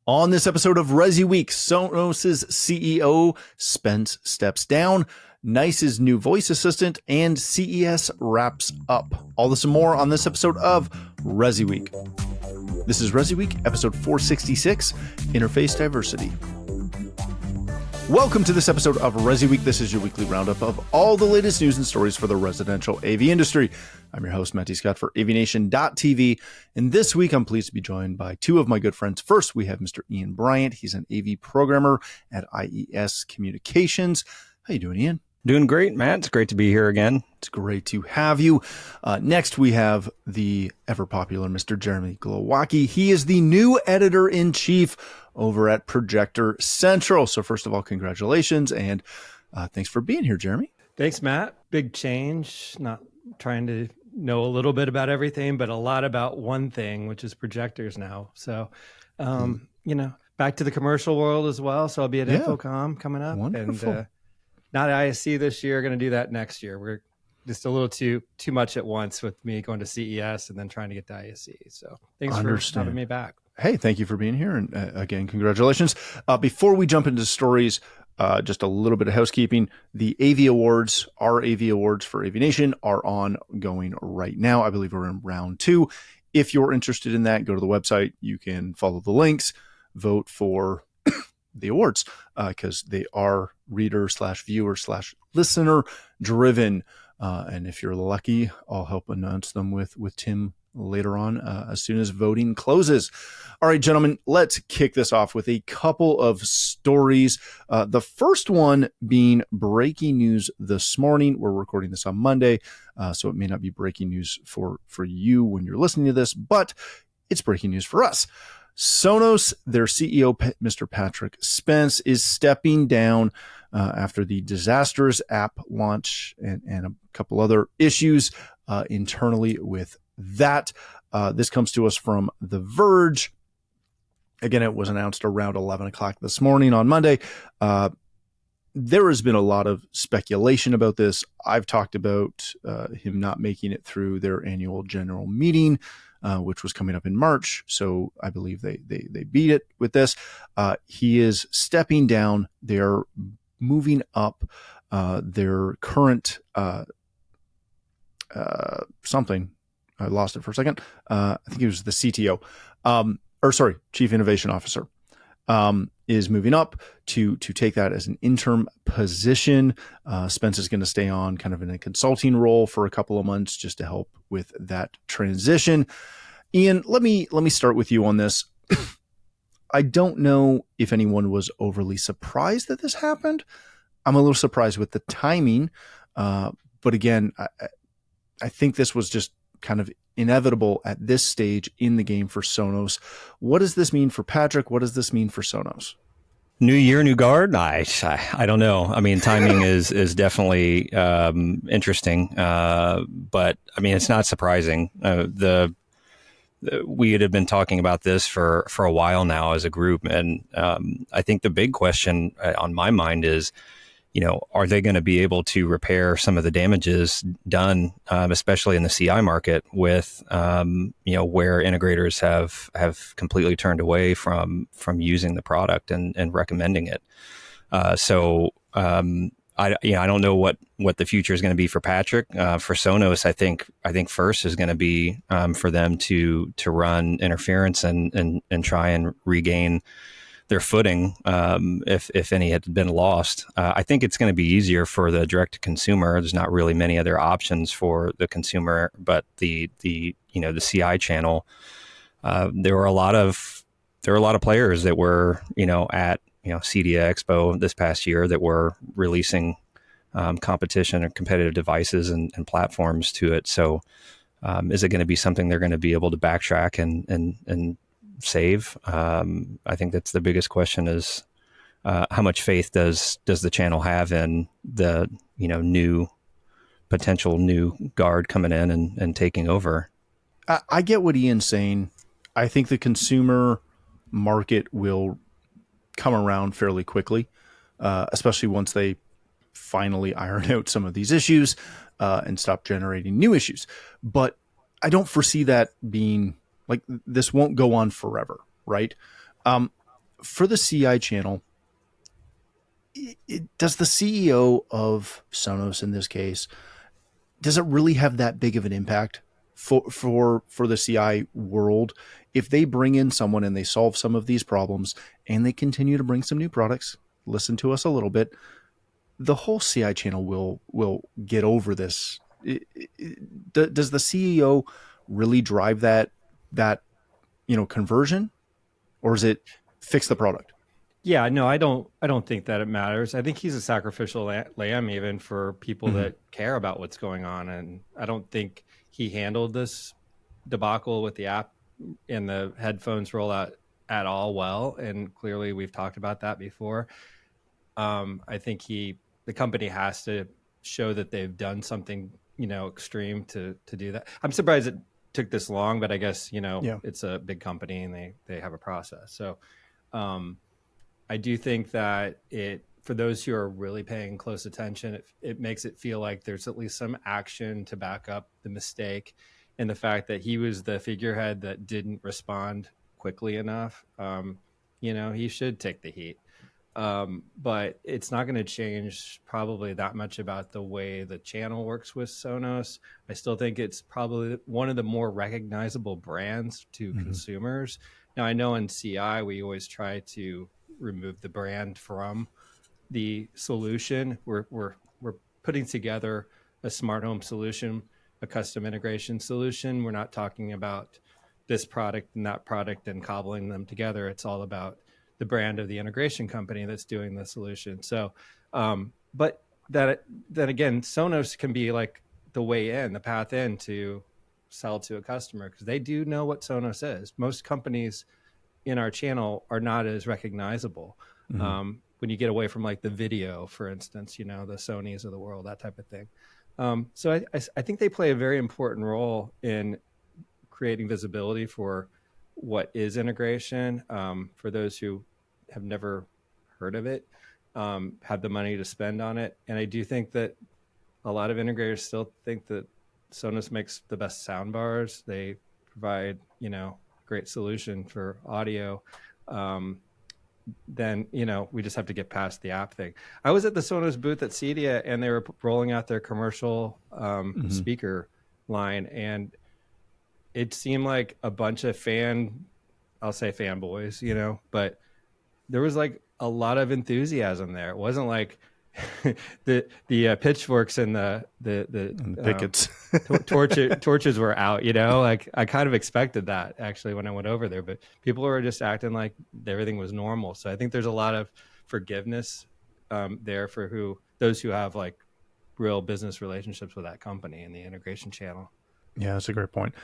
On this episode of ResiWeek, Sonos CEO Spence steps down, Nice's new voice assistant, and CES wraps up. All this and more on this episode of ResiWeek. This is ResiWeek, episode 466, Interface Diversity. Welcome to this episode of ResiWeek. This is your weekly roundup of all the latest news and stories for the residential AV industry. I'm your host, Matty Scott for AVNation.tv, and this week I'm pleased to be joined by two of my good friends. First, we have Mr. Ian Bryant. He's an AV programmer at IES Communications. How you doing, Ian? Doing great, Matt. It's great to be here again. It's great to have you. Next, we have the ever-popular Mr. Jeremy Glowacki. He is the new editor-in-chief over at Projector Central. So first of all, congratulations, and thanks for being here, Jeremy. Thanks, Matt. Big change. Not trying to know a little bit about everything, but a lot about one thing, which is projectors now. So, back to the commercial world as well. So I'll be at Infocom coming up. Wonderful. And not at ISC this year. Going to do that next year. We're just a little too much at once with me going to CES and then trying to get to ISC. So thanks for having me back. Hey, thank you for being here. And again, congratulations. Before we jump into stories, just a little bit of housekeeping. The AV Awards, our AV Awards for AVNation, are ongoing right now. I believe we're in round 2. If you're interested in that, go to the website. You can follow the links, vote for the awards, because they are reader/viewer/listener driven. And if you're lucky, I'll help announce them with Tim later on as soon as voting closes. All right, gentlemen, let's kick this off with a couple of stories. The first one being breaking news this morning. We're recording this on Monday, so it may not be breaking news for you when you're listening to this, but it's breaking news for us. Sonos, their CEO, Mr. Patrick Spence, is stepping down after the disastrous app launch and a couple other issues internally with that. This comes to us from The Verge. Again, it was announced around 11 o'clock this morning on Monday. There has been a lot of speculation about this. I've talked about him not making it through their annual general meeting, which was coming up in March. So I believe they beat it with this. He is stepping down. They're moving up their current something. I lost it for a second. I think it was the CTO, Chief Innovation Officer, is moving up to take that as an interim position. Spence is going to stay on kind of in a consulting role for a couple of months just to help with that transition. Ian, let me start with you on this. I don't know if anyone was overly surprised that this happened. I'm a little surprised with the timing, but again, I think this was just kind of inevitable at this stage in the game for Sonos. What does this mean for Patrick? What does this mean for Sonos? New year, new guard? I don't know. I mean, timing is definitely interesting, but I mean, it's not surprising. We had been talking about this for a while now as a group, and I think the big question on my mind is, are they going to be able to repair some of the damages done, especially in the CI market with, where integrators have completely turned away from using the product and recommending it. I don't know what the future is going to be for Patrick. For Sonos, I think first is going to be for them to run interference and try and regain their footing, if any had been lost. I think it's going to be easier for the direct to consumer. There's not really many other options for the consumer, but the CI channel. There were a lot of players that were at CEDIA Expo this past year that were releasing competition or competitive devices and platforms to it. So is it going to be something they're going to be able to backtrack and save? I think that's the biggest question is how much faith does the channel have in the potential new guard coming in and taking over? I get what Ian's saying. I think the consumer market will come around fairly quickly, especially once they finally iron out some of these issues and stop generating new issues. But I don't foresee that being like, this won't go on forever, right? for the CI channel, does the CEO of Sonos in this case, does it really have that big of an impact for the CI world if they bring in someone and they solve some of these problems and they continue to bring some new products, listen to us a little bit, the whole CI channel will get over this. Does the CEO really drive that conversion, or is it fix the product? Yeah, no, I don't think that it matters. I think he's a sacrificial lamb even for people that care about what's going on. And I don't think he handled this debacle with the app and the headphones rollout at all well. And clearly we've talked about that before. I think the company has to show that they've done something, extreme to do that. I'm surprised it took this long, but I guess, It's a big company and they have a process. So, I do think that for those who are really paying close attention, it makes it feel like there's at least some action to back up the mistake and the fact that he was the figurehead that didn't respond quickly enough. He should take the heat. But it's not going to change probably that much about the way the channel works with Sonos. I still think it's probably one of the more recognizable brands to consumers. Now, I know in CI, we always try to remove the brand from the solution. We're putting together a smart home solution, a custom integration solution. We're not talking about this product and that product and cobbling them together. It's all about the brand of the integration company that's doing the solution. So, but that again, Sonos can be like the way in, the path in to sell to a customer because they do know what Sonos is. Most companies in our channel are not as recognizable. When you get away from like the video, for instance, the Sonys of the world, that type of thing. So I think they play a very important role in creating visibility for what is integration. For those who have never heard of it, have the money to spend on it. And I do think that a lot of integrators still think that Sonos makes the best sound bars. They provide, great solution for audio. Then, we just have to get past the app thing. I was at the Sonos booth at CEDIA and they were rolling out their commercial speaker line. And it seemed like a bunch of I'll say fanboys, but there was like a lot of enthusiasm there. It wasn't like the pitchforks and the pickets torches were out, like I kind of expected that actually when I went over there, but people were just acting like everything was normal. So I think there's a lot of forgiveness there for those who have like real business relationships with that company and the integration channel. Yeah, that's a great point.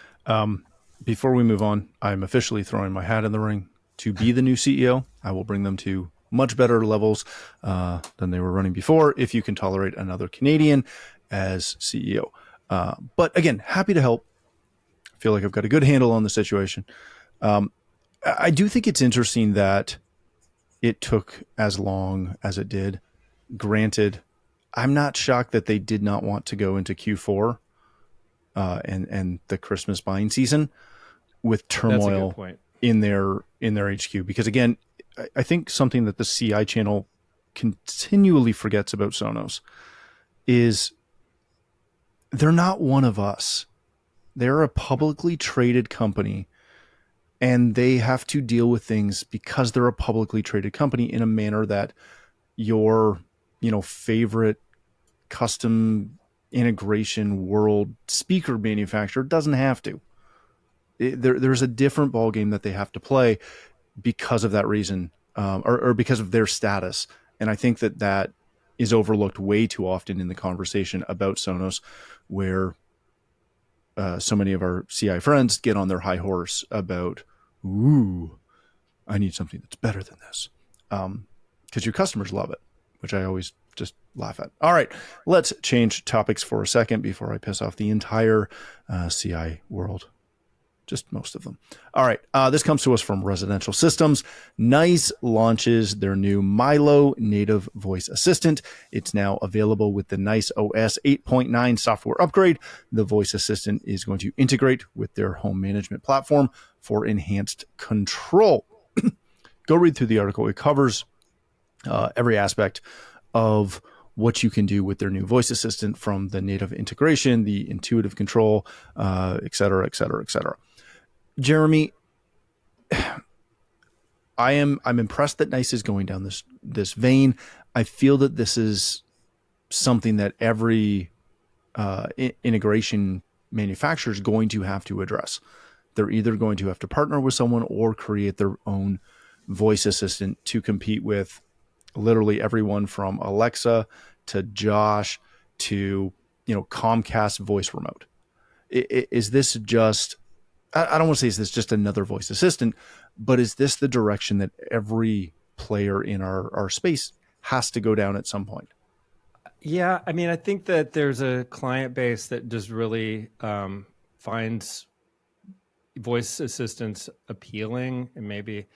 Before we move on, I'm officially throwing my hat in the ring to be the new CEO. I will bring them to much better levels than they were running before, if you can tolerate another Canadian as CEO. But again, happy to help. I feel like I've got a good handle on the situation. I do think it's interesting that it took as long as it did. Granted, I'm not shocked that they did not want to go into Q4 and the Christmas buying season with turmoil in their HQ. Because again, I think something that the CI channel continually forgets about Sonos is they're not one of us. They're a publicly traded company, and they have to deal with things because they're a publicly traded company in a manner that your, favorite custom integration world speaker manufacturer doesn't have to. There's a different ballgame that they have to play because of that reason, or because of their status. And I think that is overlooked way too often in the conversation about Sonos, where so many of our CI friends get on their high horse about, I need something that's better than this. Because your customers love it, which I always just laugh at. All right, let's change topics for a second before I piss off the entire CI world. Just most of them. All right. This comes to us from Residential Systems. NICE launches their new Mylo native voice assistant. It's now available with the NICE OS 8.9 software upgrade. The voice assistant is going to integrate with their home management platform for enhanced control. go read through the article. It covers every aspect of what you can do with their new voice assistant, from the native integration, the intuitive control, et cetera, et cetera, et cetera. Jeremy, I'm impressed that NICE is going down this vein. I feel that this is something that every integration manufacturer is going to have to address. They're either going to have to partner with someone or create their own voice assistant to compete with literally everyone from Alexa to Josh to Comcast voice remote. Is this just, I don't want to say is this just another voice assistant, but is this the direction that every player in our space has to go down at some point? Yeah, I mean, I think that there's a client base that just really finds voice assistants appealing, and maybe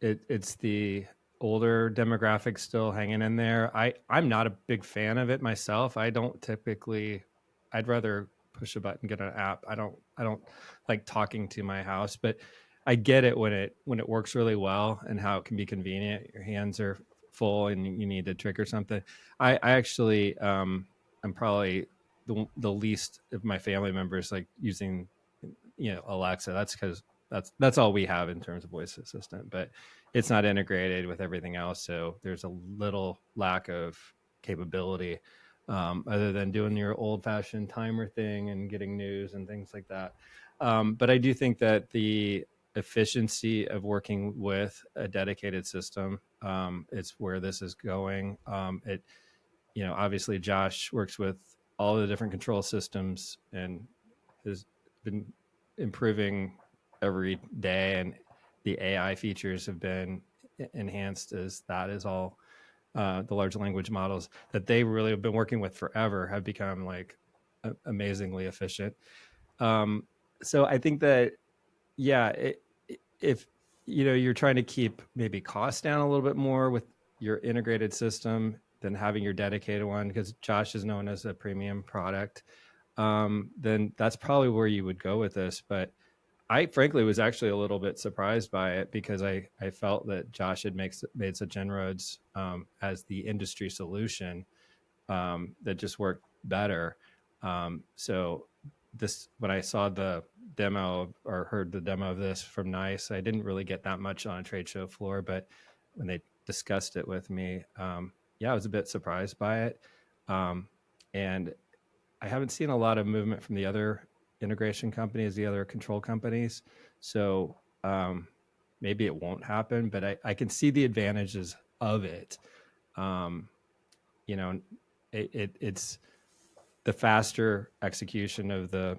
it's the older demographic still hanging in there. I'm not a big fan of it myself. I don't typically. I'd rather push a button, get an app. I don't like talking to my house, but I get it when it works really well and how it can be convenient. Your hands are full and you need to trigger something. I actually I'm probably the least of my family members like using Alexa. That's because that's all we have in terms of voice assistant, but it's not integrated with everything else, so there's a little lack of capability other than doing your old-fashioned timer thing and getting news and things like that. But I do think that the efficiency of working with a dedicated system is where this is going. Obviously Josh works with all the different control systems and has been improving every day, and the AI features have been enhanced as that is all the large language models that they really have been working with forever have become like amazingly efficient. So I think that, if you're trying to keep maybe costs down a little bit more with your integrated system than having your dedicated one, because Josh is known as a premium product, then that's probably where you would go with this. But I frankly was actually a little bit surprised by it, because I felt that Josh had made such inroads as the industry solution that just worked better. So when I saw the demo or heard the demo of this from NICE, I didn't really get that much on a trade show floor, but when they discussed it with me, I was a bit surprised by it. And I haven't seen a lot of movement from the other integration companies, the other control companies. So maybe it won't happen, but I can see the advantages of it. It's the faster execution of the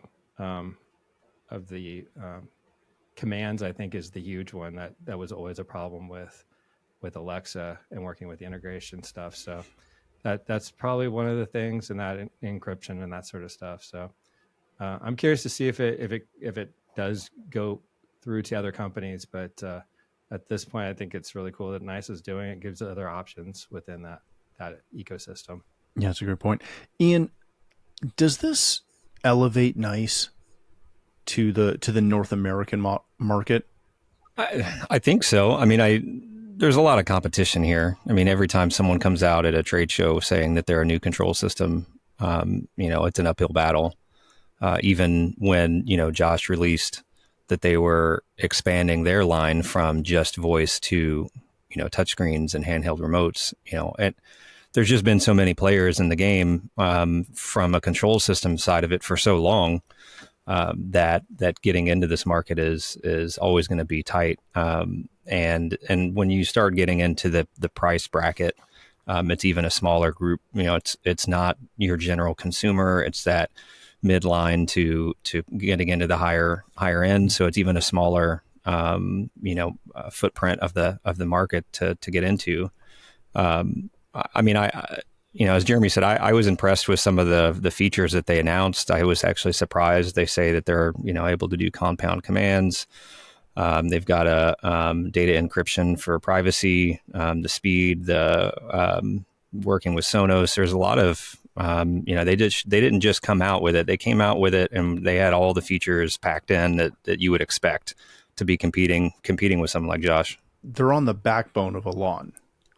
commands, I think, is the huge one that was always a problem with Alexa and working with the integration stuff. So that's probably one of the things, and that encryption and that sort of stuff. So I'm curious to see if it does go through to other companies, but at this point, I think it's really cool that NICE is doing it. It gives other options within that ecosystem. Yeah, that's a great point. Ian, does this elevate NICE to the North American market? I think so. I mean, there's a lot of competition here. I mean, every time someone comes out at a trade show saying that they're a new control system, it's an uphill battle. Even when, Josh released that they were expanding their line from just voice to, touchscreens and handheld remotes, and there's just been so many players in the game from a control system side of it for so long that getting into this market is always going to be tight. And when you start getting into the price bracket, it's even a smaller group. It's not your general consumer. It's that midline to getting into the higher end. So it's even a smaller footprint of the market to get into. As Jeremy said, I was impressed with some of the features that they announced. I was actually surprised. They say that they're able to do compound commands. They've got a data encryption for privacy, the speed, the working with Sonos. There's a lot of they didn't just come out with it. They came out with it and they had all the features packed in that you would expect to be competing with someone like Josh. they're on the backbone of a lawn,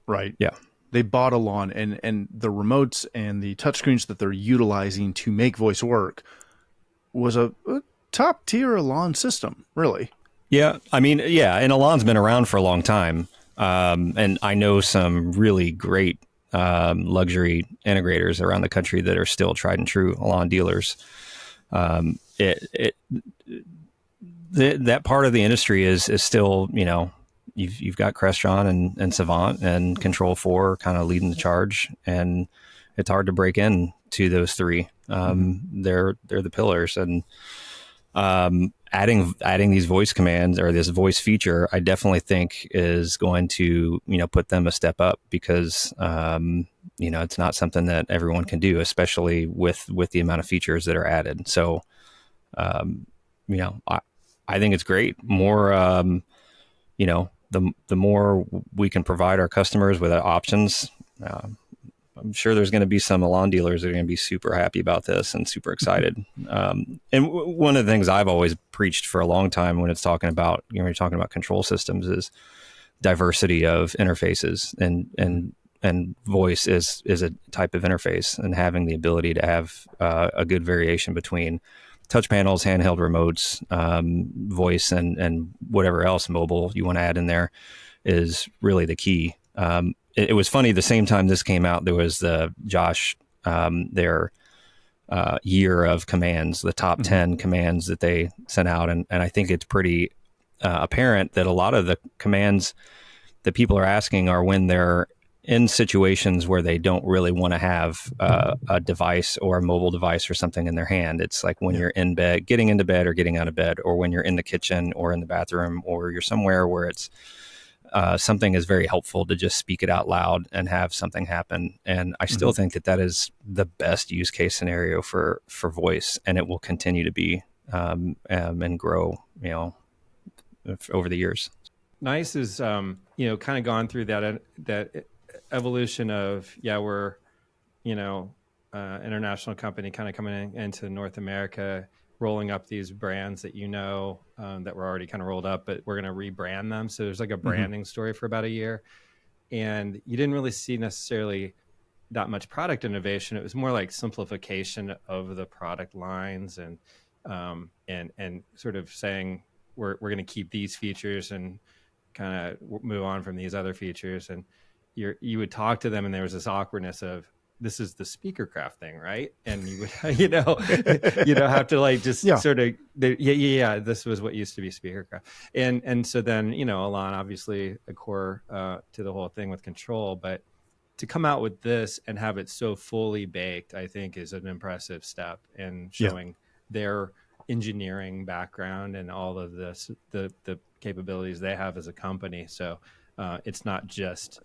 right? Yeah. They bought a lawn, and the remotes and the touchscreens that they're utilizing to make voice work was a top tier lawn system, really. Yeah. I mean, yeah. And Elan's been around for a long time. And I know some really great luxury integrators around the country that are still tried and true Elan dealers. That part of the industry is still, you've got Crestron and Savant and Control 4 kind of leading the charge, and it's hard to break in to those three. They're the pillars, and adding these voice commands or this voice feature, I definitely think is going to, put them a step up, because, it's not something that everyone can do, especially with the amount of features that are added. So, I think it's great. More, the more we can provide our customers with options. I'm sure there's going to be some Elan dealers that are going to be super happy about this and super excited. One of the things I've always preached for a long time when it's talking about, you're talking about control systems, is diversity of interfaces, and voice is a type of interface, and having the ability to have a good variation between touch panels, handheld remotes, voice, and whatever else mobile you want to add in there is really the key. It was funny, the same time this came out, there was the Josh, their year of commands, the top 10 commands that they sent out. And I think it's pretty apparent that a lot of the commands that people are asking are when they're in situations where they don't really want to have a device or a mobile device or something in their hand. It's like when you're in bed, getting into bed or getting out of bed, or when you're in the kitchen or in the bathroom, or you're somewhere where it's something is very helpful to just speak it out loud and have something happen. And I still think that is the best use case scenario for voice, and it will continue to be and grow, over the years. Nice is, kind of gone through that evolution of, we're, international company kind of coming into North America, rolling up these brands that that were already kind of rolled up, but we're going to rebrand them. So there's like a branding story for about a year, and you didn't really see necessarily that much product innovation. It was more like simplification of the product lines, and sort of saying we're going to keep these features and kind of move on from these other features. And you would talk to them, and there was this awkwardness of, this is the speakercraft thing, right? And you would, have to like just sort of, this was what used to be speakercraft. And so then, Elan, obviously a core to the whole thing with control, but to come out with this and have it so fully baked, I think is an impressive step, and showing their engineering background and all of this, the capabilities they have as a company. So it's not just,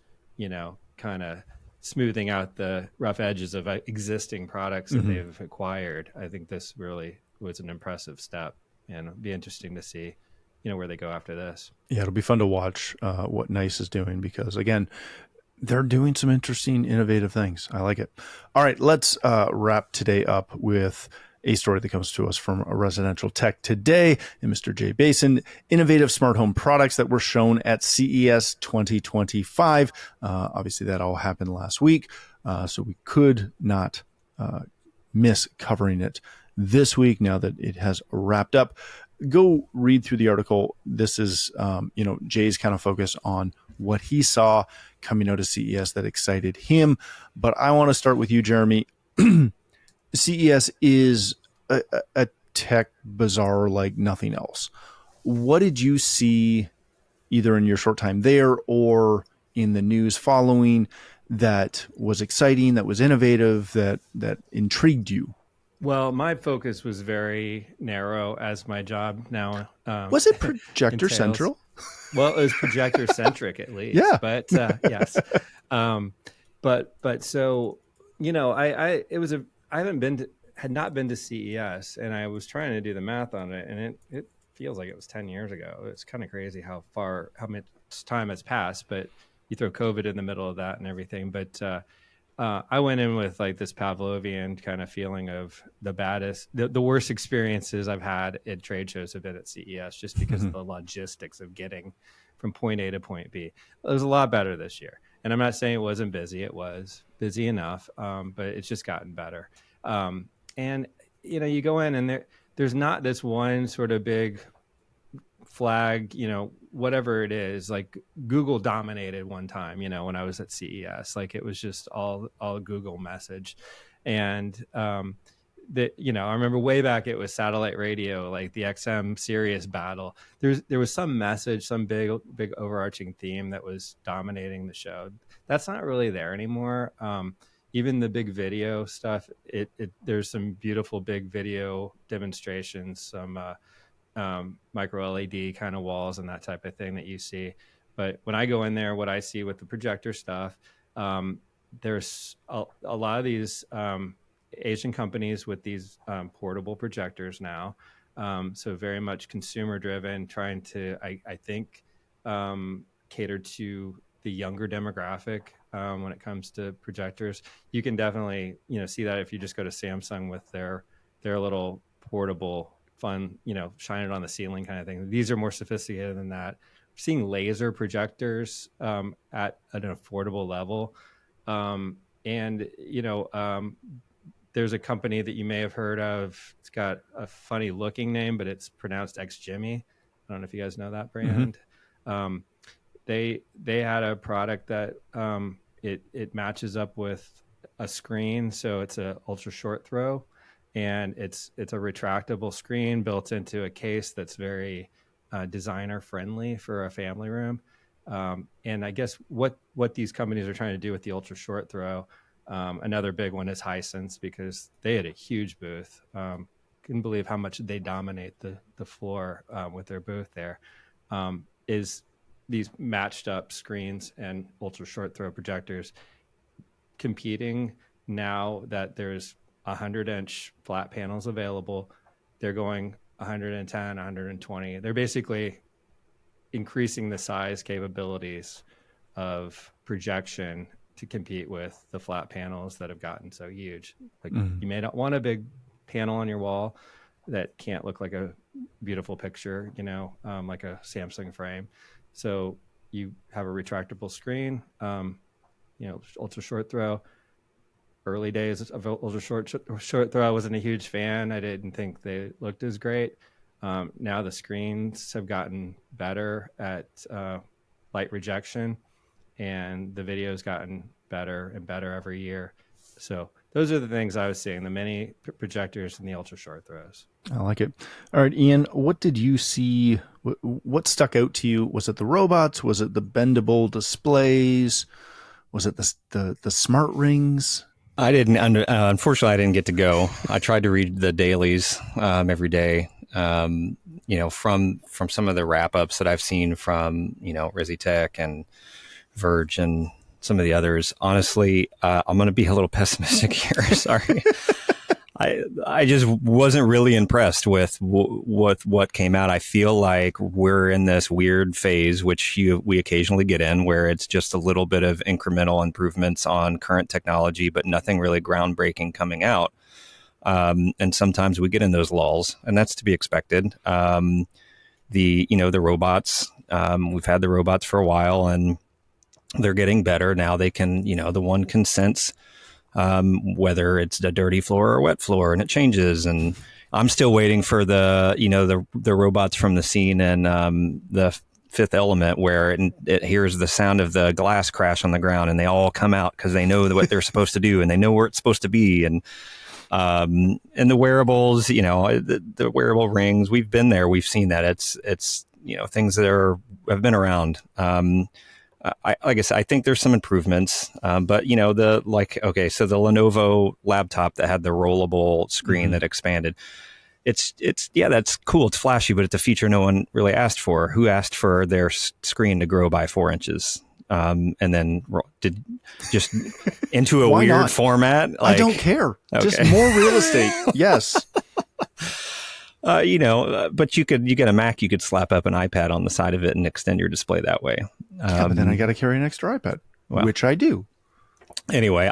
kind of smoothing out the rough edges of existing products that they've acquired. I think this really was an impressive step, and it'll be interesting to see, where they go after this. Yeah, it'll be fun to watch what Nice is doing, because again, they're doing some interesting, innovative things. I like it. All right, let's wrap today up with a story that comes to us from a Residential Tech Today and Mr. Jay Basin. Innovative smart home products that were shown at CES 2025. Obviously, that all happened last week, so we could not miss covering it this week now that it has wrapped up. Go read through the article. This is, Jay's kind of focus on what he saw coming out of CES that excited him. But I want to start with you, Jeremy. CES is a tech bazaar like nothing else. What did you see, either in your short time there or in the news following, that was exciting, that was innovative, that intrigued you? Well, my focus was very narrow, as my job now. Was it Projector Central? Well, it was Projector centric at least. Yeah. But yes. But so, I had not been to CES, and I was trying to do the math on it, and it feels like it was 10 years ago. It's kind of crazy how much time has passed, but you throw COVID in the middle of that and everything. But I went in with like this Pavlovian kind of feeling of the worst experiences I've had at trade shows have been at CES, just because of the logistics of getting from point A to point B. It was a lot better this year. And I'm not saying it wasn't busy. It was busy enough, but it's just gotten better. And, you go in and there's not this one sort of big flag, whatever it is. Like Google dominated one time, when I was at CES. Like it was just all Google message. And I remember way back it was satellite radio, like the XM Sirius battle. There was some message, some big overarching theme that was dominating the show. That's not really there anymore. Even the big video stuff, there's some beautiful big video demonstrations, some micro LED kind of walls and that type of thing that you see. But when I go in there, what I see with the projector stuff, there's a lot of these Asian companies with these portable projectors now. So very much consumer driven, trying to, I think, cater to the younger demographic when it comes to projectors. You can definitely, see that if you just go to Samsung with their little portable fun, shine it on the ceiling kind of thing. These are more sophisticated than that. We're seeing laser projectors at an affordable level. There's a company that you may have heard of. It's got a funny looking name, but it's pronounced X Jimmy. I don't know if you guys know that brand. Mm-hmm. They had a product that it matches up with a screen. So it's a ultra short throw, and it's a retractable screen built into a case that's very designer friendly for a family room. And I guess what these companies are trying to do with the ultra short throw, another big one is Hisense, because they had a huge booth. Couldn't believe how much they dominate the floor with their booth there. Is these matched up screens and ultra short throw projectors competing now that there's 100-inch flat panels available. They're going 110, 120. They're basically increasing the size capabilities of projection to compete with the flat panels that have gotten so huge. Like you may not want a big panel on your wall that can't look like a beautiful picture, like a Samsung frame. So you have a retractable screen, ultra short throw. Early days of ultra short throw, I wasn't a huge fan. I didn't think they looked as great. Now the screens have gotten better at light rejection, and the video's gotten better and better every year. So those are the things I was seeing, the mini projectors and the ultra short throws. I like it. All right, Ian, what did you see? What stuck out to you? Was it the robots? Was it the bendable displays? Was it the smart rings? I didn't. Unfortunately, I didn't get to go. I tried to read the dailies every day. From some of the wrap ups that I've seen from ResiTech and Verge and some of the others. Honestly, I'm going to be a little pessimistic here. Sorry. I just wasn't really impressed with what came out. I feel like we're in this weird phase, which we occasionally get in, where it's just a little bit of incremental improvements on current technology, but nothing really groundbreaking coming out. And sometimes we get in those lulls, and that's to be expected. The robots, we've had the robots for a while, and they're getting better. Now they can, the one can sense whether it's a dirty floor or a wet floor, and it changes. And I'm still waiting for the robots from the scene in the Fifth Element, where it hears the sound of the glass crash on the ground, and they all come out because they know what they're supposed to do, and they know where it's supposed to be. And the wearables, the wearable rings, we've been there, we've seen that. It's things that have been around. Like I said, I think there's some improvements, but so the Lenovo laptop that had the rollable screen that expanded, it's that's cool. It's flashy, but it's a feature no one really asked for. Who asked for their screen to grow by 4 inches? And then did just into a weird not? Format. I don't care. Okay. Just more real estate. Yes. But you get a Mac, you could slap up an iPad on the side of it and extend your display that way. But then I got to carry an extra iPad, which I do. Anyway,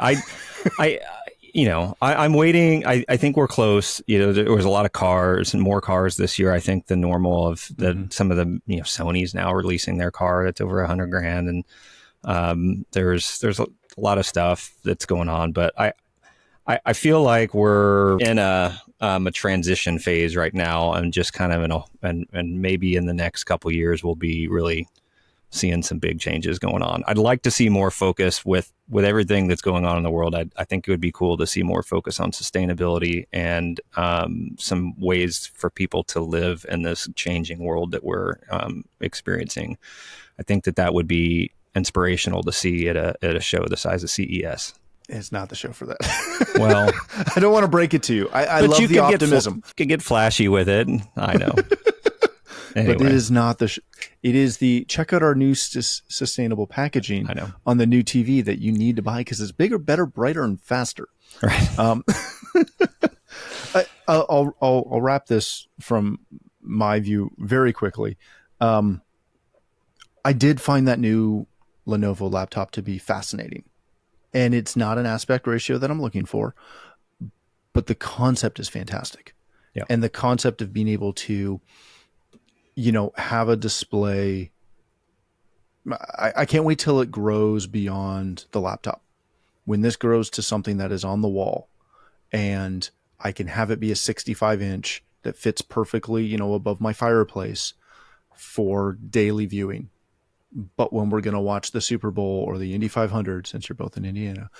I'm waiting. I think we're close. There was a lot of cars and more cars this year, I think, than normal. Some of the Sony's now releasing their car that's over $100,000, and there's a lot of stuff that's going on. But I feel like we're in a transition phase right now, and just kind of and maybe in the next couple of years we'll be really seeing some big changes going on. I'd like to see more focus with everything that's going on in the world. I think it would be cool to see more focus on sustainability and some ways for people to live in this changing world that we're experiencing. I think that would be inspirational to see at a show the size of CES. It's not the show for that. Well, I don't want to break it to you. I love the optimism. You could get flashy with it. I know. Anyway. But it is not it is the, check out our new sustainable packaging on the new TV that you need to buy because it's bigger, better, brighter, and faster. Right. I'll wrap this from my view very quickly. I did find that new Lenovo laptop to be fascinating. And it's not an aspect ratio that I'm looking for, but the concept is fantastic. Yeah. And the concept of being able to, have a display. I can't wait till it grows beyond the laptop. When this grows to something that is on the wall and I can have it be a 65-inch that fits perfectly, above my fireplace for daily viewing. But when we're going to watch the Super Bowl or the Indy 500, since you're both in Indiana,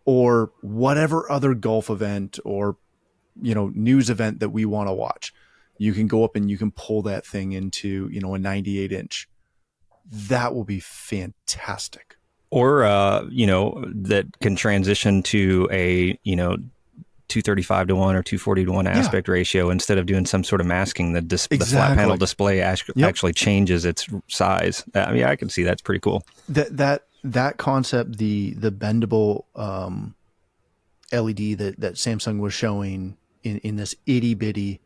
or whatever other golf event or, news event that we want to watch, you can go up and you can pull that thing into, a 98-inch. That will be fantastic. Or, that can transition to a, 235 to 1 or 240 to 1 aspect ratio instead of doing some sort of masking. The flat panel display actually changes its size. I can see that's pretty cool. That concept, the bendable LED that Samsung was showing in this itty bitty,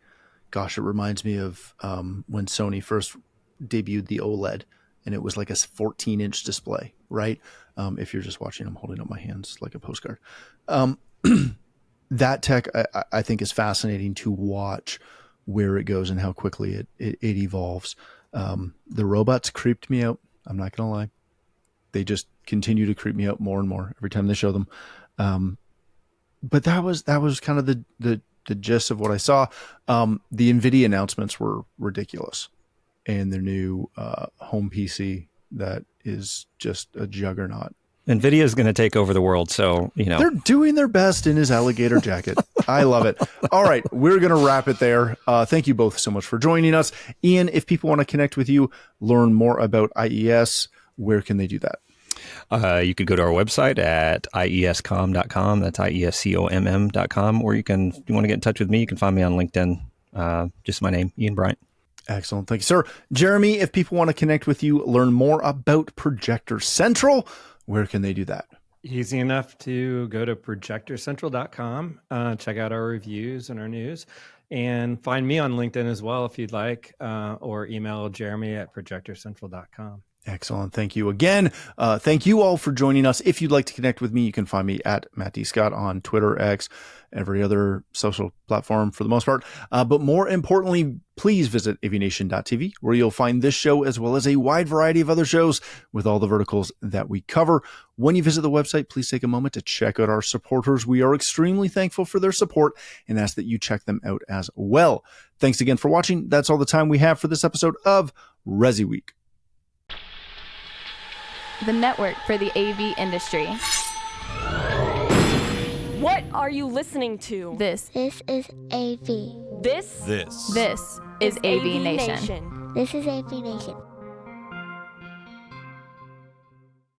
gosh, it reminds me of when Sony first debuted the OLED, and it was like a 14-inch display, right? If you're just watching, I'm holding up my hands like a postcard. That tech, I think, is fascinating to watch where it goes and how quickly it evolves. The robots creeped me out. I'm not going to lie. They just continue to creep me out more and more every time they show them. But that was kind of the gist of what I saw. The NVIDIA announcements were ridiculous. And their new home PC that is just a juggernaut. NVIDIA is going to take over the world, so, They're doing their best in his alligator jacket. I love it. All right, we're going to wrap it there. Thank you both so much for joining us. Ian, if people want to connect with you, learn more about IES, where can they do that? You could go to our website at iescom.com. That's iescomm.com. Or if you want to get in touch with me, you can find me on LinkedIn. Just my name, Ian Bryant. Excellent. Thank you, sir. Jeremy, if people want to connect with you, learn more about Projector Central, where can they do that? Easy enough to go to projectorcentral.com, check out our reviews and our news, and find me on LinkedIn as well if you'd like, or email Jeremy at projectorcentral.com. Excellent. Thank you again. Thank you all for joining us. If you'd like to connect with me, you can find me at Matt D. Scott on Twitter, X, every other social platform for the most part. But more importantly, please visit AVNation.tv, where you'll find this show as well as a wide variety of other shows with all the verticals that we cover. When you visit the website, please take a moment to check out our supporters. We are extremely thankful for their support and ask that you check them out as well. Thanks again for watching. That's all the time we have for this episode of ResiWeek, the network for the AV industry. What are you listening to? This is AV. This is AVNation. This is AVNation.